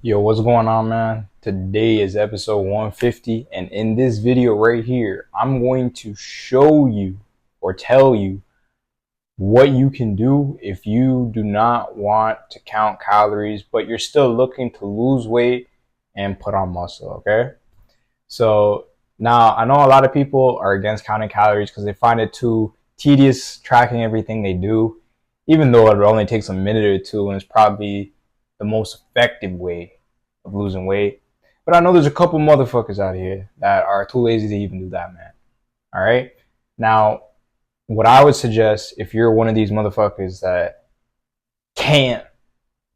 Yo, what's going on, man? Today is episode 150, and in this video right here, I'm going to show you or tell you what you can do if you do not want to count calories, but you're still looking to lose weight and put on muscle, okay? So now I know a lot of people are against counting calories because they find it too tedious tracking everything they do, even though it only takes a minute or two and it's probably the most effective way of losing weight. But I know there's a couple motherfuckers out here that are too lazy to even do that, man. All right. Now, what I would suggest if you're one of these motherfuckers that can't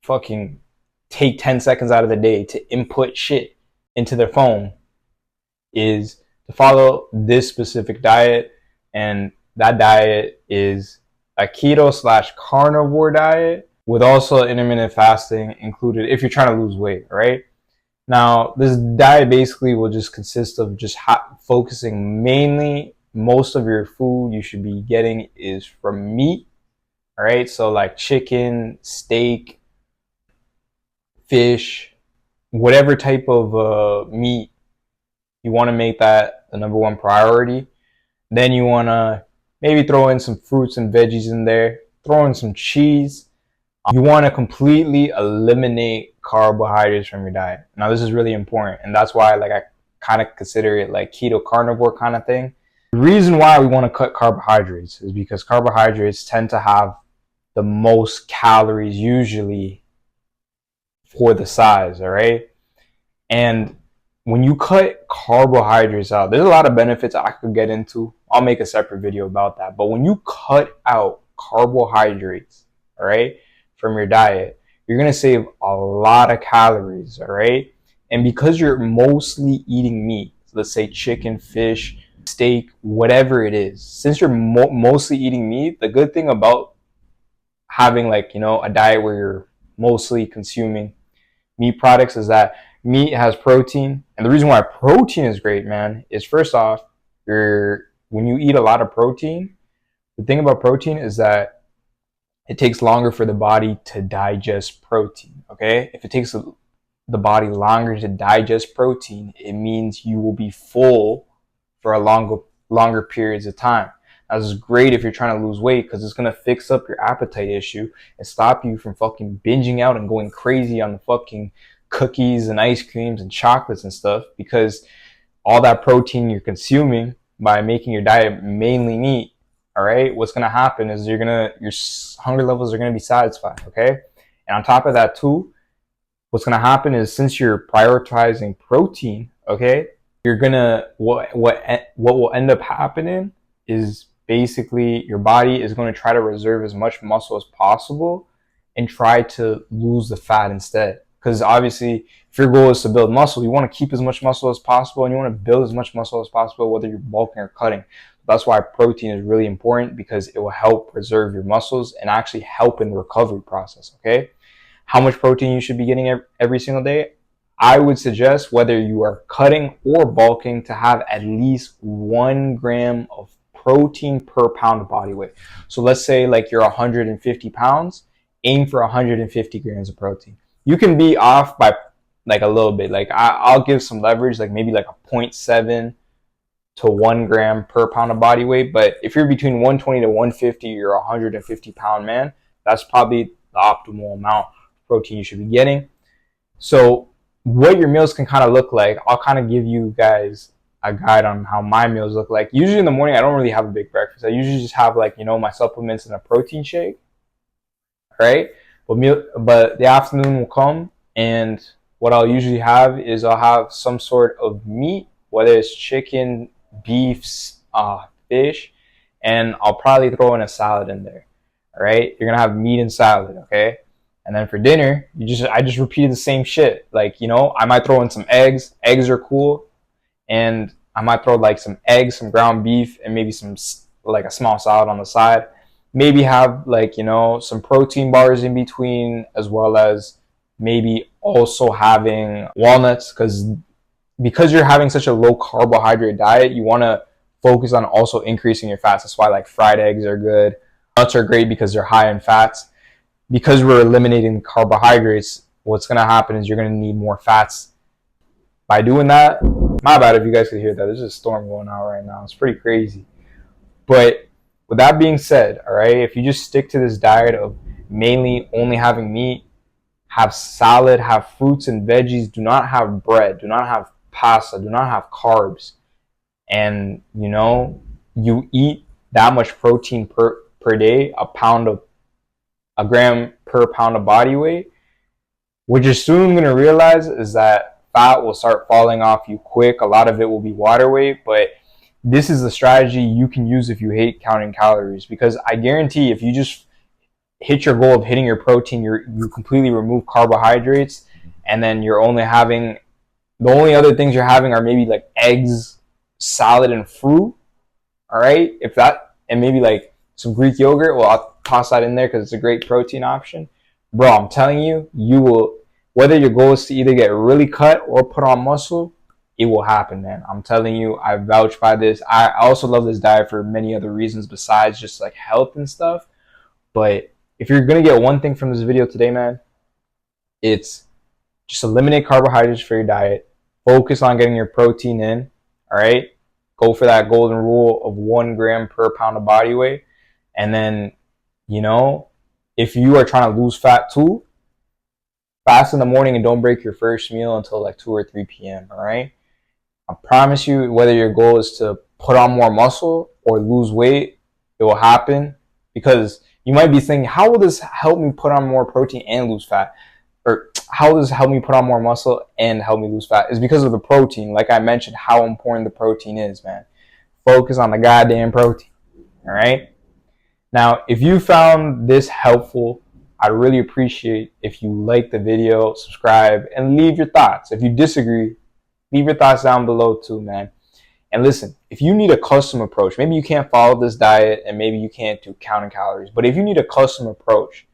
fucking take 10 seconds out of the day to input shit into their phone is to follow this specific diet. And that diet is a keto slash carnivore diet with also intermittent fasting included if you're trying to lose weight, right? Now, this diet basically will just consist of just focusing mainly most of your food you should be getting is from meat, all right? So like chicken, steak, fish, whatever type of meat, you want to make that the number one priority. Then you want to maybe throw in some fruits and veggies in there, throw in some cheese. You want to completely eliminate carbohydrates from your diet. Now, this is really important, and that's why I kind of consider it like keto carnivore kind of thing. The reason why we want to cut carbohydrates is because carbohydrates tend to have the most calories usually for the size, all right? And when you cut carbohydrates out, there's a lot of benefits I could get into. I'll make a separate video about that. But when you cut out carbohydrates, all right, from your diet, you're going to save a lot of calories, all right? And because you're mostly eating meat, let's say chicken, fish, steak, whatever it is, since you're mostly eating meat, the good thing about having a diet where you're mostly consuming meat products is that meat has protein. And the reason why protein is great, man, is first off, when you eat a lot of protein, the thing about protein is that it takes longer for the body to digest protein, okay? If it takes the body longer to digest protein, it means you will be full for a longer periods of time. Now, this is great if you're trying to lose weight because it's going to fix up your appetite issue and stop you from fucking binging out and going crazy on the fucking cookies and ice creams and chocolates and stuff, because all that protein you're consuming by making your diet mainly meat, all right, what's going to happen is your hunger levels are going to be satisfied, okay? And on top of that too, what's going to happen is since you're prioritizing protein, okay, you're going to, what will end up happening is basically your body is going to try to reserve as much muscle as possible and try to lose the fat instead. Because obviously, if your goal is to build muscle, you want to keep as much muscle as possible and you want to build as much muscle as possible, whether you're bulking or cutting. That's why protein is really important, because it will help preserve your muscles and actually help in the recovery process, okay? How much protein you should be getting every single day? I would suggest, whether you are cutting or bulking, to have at least 1 gram of protein per pound of body weight. So let's say like you're 150 pounds, aim for 150 grams of protein. You can be off by like a little bit. Like I'll give some leverage, like maybe like a 0.7 to 1 gram per pound of body weight. But if you're between 120 to 150, you're a 150 pound man, that's probably the optimal amount of protein you should be getting. So what your meals can kind of look like, I'll kind of give you guys a guide on how my meals look like. Usually in the morning, I don't really have a big breakfast. I usually just have my supplements and a protein shake, right? But the afternoon will come, and what I'll usually have is I'll have some sort of meat, whether it's chicken, beef, fish, and I'll probably throw in a salad in there. All right, you're gonna have meat and salad, okay? And then for dinner, I just repeated the same shit. I might throw in some eggs. Eggs are cool, and I might throw like some eggs, some ground beef, and maybe some like a small salad on the side. Maybe have some protein bars in between, as well as maybe also having walnuts, because you're having such a low carbohydrate diet, you want to focus on also increasing your fats. That's why like fried eggs are good. Nuts are great because they're high in fats. Because we're eliminating carbohydrates, what's going to happen is you're going to need more fats. By doing that, my bad if you guys could hear that. There's a storm going on right now. It's pretty crazy. But with that being said, all right, if you just stick to this diet of mainly only having meat, have salad, have fruits and veggies, do not have bread, do not have pasta, do not have carbs, and you eat that much protein per day, a gram per pound of body weight, what you're soon going to realize is that fat will start falling off you quick. A lot of it will be water weight, but this is the strategy you can use if you hate counting calories, because I guarantee if you just hit your goal of hitting your protein, you completely remove carbohydrates, and then you're only having, the only other things you're having are maybe like eggs, salad, and fruit. All right, if that, and maybe like some Greek yogurt. Well, I'll toss that in there because it's a great protein option, bro. I'm telling you, you will. Whether your goal is to either get really cut or put on muscle, it will happen, man. I'm telling you, I vouch by this. I also love this diet for many other reasons besides just like health and stuff. But if you're gonna get one thing from this video today, man, it's just eliminate carbohydrates for your diet. Focus on getting your protein in. All right, go for that golden rule of 1 gram per pound of body weight. And then, if you are trying to lose fat too, fast in the morning and don't break your first meal until like 2 or 3 p.m. All right. I promise you, whether your goal is to put on more muscle or lose weight, it will happen. Because you might be thinking, how will this help me put on more protein and lose fat? Or how does this help me put on more muscle and help me lose fat? It's because of the protein. Like I mentioned, how important the protein is, man. Focus on the goddamn protein. All right. Now, if you found this helpful, I'd really appreciate if you like the video, subscribe, and leave your thoughts. If you disagree, leave your thoughts down below too, man. And listen, if you need a custom approach, maybe you can't follow this diet and maybe you can't do counting calories, but if you need a custom approach,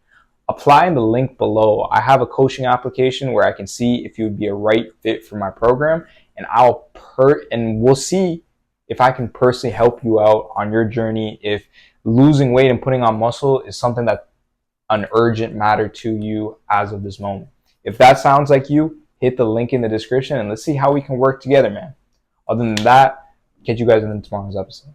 apply in the link below. I have a coaching application where I can see if you would be a right fit for my program, and we'll see if I can personally help you out on your journey if losing weight and putting on muscle is something that an urgent matter to you as of this moment. If that sounds like you, hit the link in the description and let's see how we can work together, man. Other than that, catch you guys in tomorrow's episode.